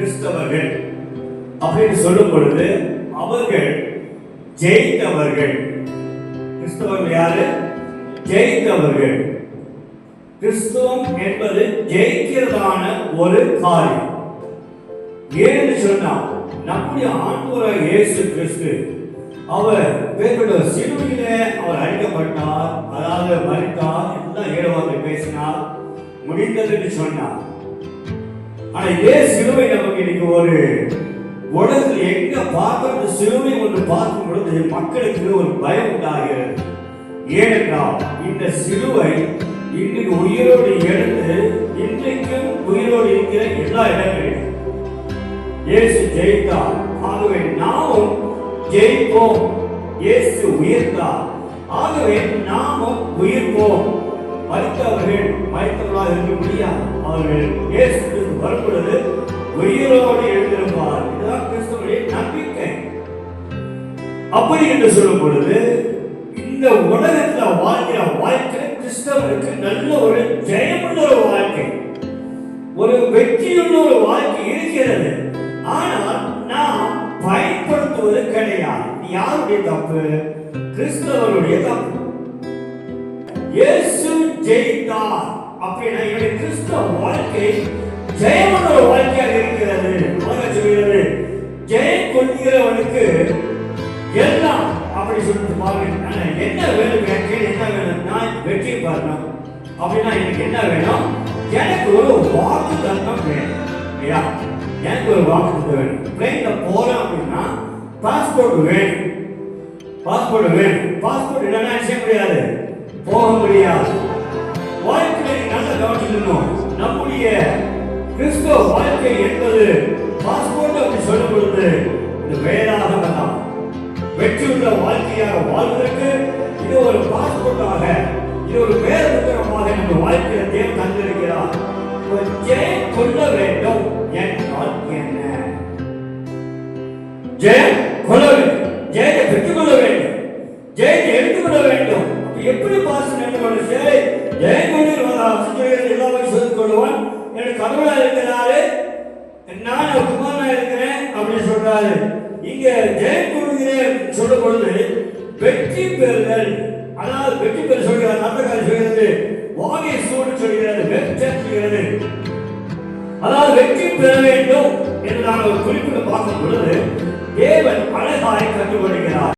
கிறிஸ்தவர்கள் அப்படின்னு சொல்லும் பொழுது அவர்கள் ஜெயித்தவர்கள். கிறிஸ்தவர்கள் யாரு? ஜெயித்தவர்கள். கிறிஸ்துவம் என்பது ஜெயிக்கிறதான ஒரு காரியம். ஏன்னு சொன்னா நம்முடைய ஆண்டவராகிய இயேசு கிறிஸ்து அவர் பேருடைய சிலுவையிலே அவர் அடிக்கப்பட்டார், அதாவது மரித்தார், எல்லாம் ஏழவார்த்தை பேசினார், முடிந்தது என்று சொன்னார். ஆனா இதே சிலுவை நமக்கு இன்னைக்கு ஒரு உலகத்தில் எங்க பார்க்கிற சிலுவை ஒன்று பார்க்கும் பொழுது மக்களுக்கு ஒரு பயம் உண்டாகிறது. ஏனென்றால் இந்த சிலுவை இன்னைக்கு உயிரோடு எழுந்து இன்றைக்கும் உயிரோடு இருக்கிற எல்லா இடங்களிலும் இயேசு ஜெயித்தார். ஆகவே நாமும் ஜெயிப்போம். இயேசு உயிர்த்தார், ஆகவே நாமும் உயிர்ப்போம். மரித்தவர்கள் மரித்தவர்களாக இருக்க முடியாது. அவர்கள் இயேசு வரும் பொழுது உயிரோடு எழுந்திருப்பார். இதுதான் கிறிஸ்துவனுடைய நம்பிக்கை. அப்படி என்று சொல்லும் பொழுது இந்த உலகத்தில் வாழ்கிற வாழ்க்கை கிறிஸ்தவனுக்கு நல்ல ஒரு ஜெயமுள்ள ஒரு வாழ்க்கை, ஒரு வெற்றியுள்ள ஒரு வாழ்க்கை இருக்கிறது. ஆனால் நாம் பயன்படுத்துவது கிடையாது. யாருடைய தப்பு? கிறிஸ்தவனுடைய தப்பு. இயேசு ஜெயித்தார் அப்படின்னா என்னுடைய கிறிஸ்தவ வாழ்க்கை ஜெயமுள்ள ஒரு வாழ்க்கையாக இருக்கிறது. சொல்கிறது ஜெயம் கொள்கிறவனுக்கு எல்லாம் அப்படி சொல்லிட்டு பாருங்க. என்ன வேணும்? என்ன வேணும்? நான் வெற்றி பெறணும் அப்படின்னா எனக்கு என்ன வேணும்? எனக்கு ஒரு வாக்கு தத்தம் வேணும். இல்லையா? எனக்கு ஒரு வாக்கு தத்தம் வேணும். பிளைன்ல போறேன் அப்படின்னா பாஸ்போர்ட் வேணும். பாஸ்போர்ட் வேணும். பாஸ்போர்ட் இல்லைன்னா செய்ய முடியாது, போக முடியாது. வாழ்க்கையை நல்ல கவனிக்கணும். நம்முடைய கிறிஸ்துவ வாழ்க்கை என்பது பாஸ்போர்ட் அப்படி சொல்லும் பொழுது இந்த வேதாகமம் தான். வெற்றியுள்ள வாழ்க்கையாக வாழ்வதற்கு இது ஒரு பாஸ்போர்ட்டாக, இது ஒரு வேத புத்தகமாக நம்ம வாழ்க்கையை தேவன் தந்திருக்கிறார். ஜெயம் கொள்ள வேண்டும் என்றால் என்ன? ஜெயம் கொள்ள வேண்டும், ஜெயத்தை பெற்றுக் கொள்ள வேண்டும், ஜெயத்தை எடுத்துக்கொள்ள வேண்டும். எப்படி பாஸ் எடுத்துக்கொள்ள? சரி, ஜெயம் கொண்டு எல்லாமே சொல்லிக் கொள்ளுவான். எனக்கு கடவுளா இருக்கிறாரு, நான் குமாரனா இருக்கிறேன் அப்படின்னு சொல்றாரு. இங்க ஜெயம் கொள்கிறேன் சொல்லும் பொழுது வெற்றி பெறுதல், அதாவது வெற்றி பெற சொல்கிறார். நல்ல சொல்கிறது வாகை சூடு சொல்கிறது, வெற்றி, அதாவது வெற்றி பெற வேண்டும் என்று நான் ஒரு குறிப்பிட்டு பார்க்கும் பொழுது தேவன் அழகாய் கற்றுக்கொள்கிறார்.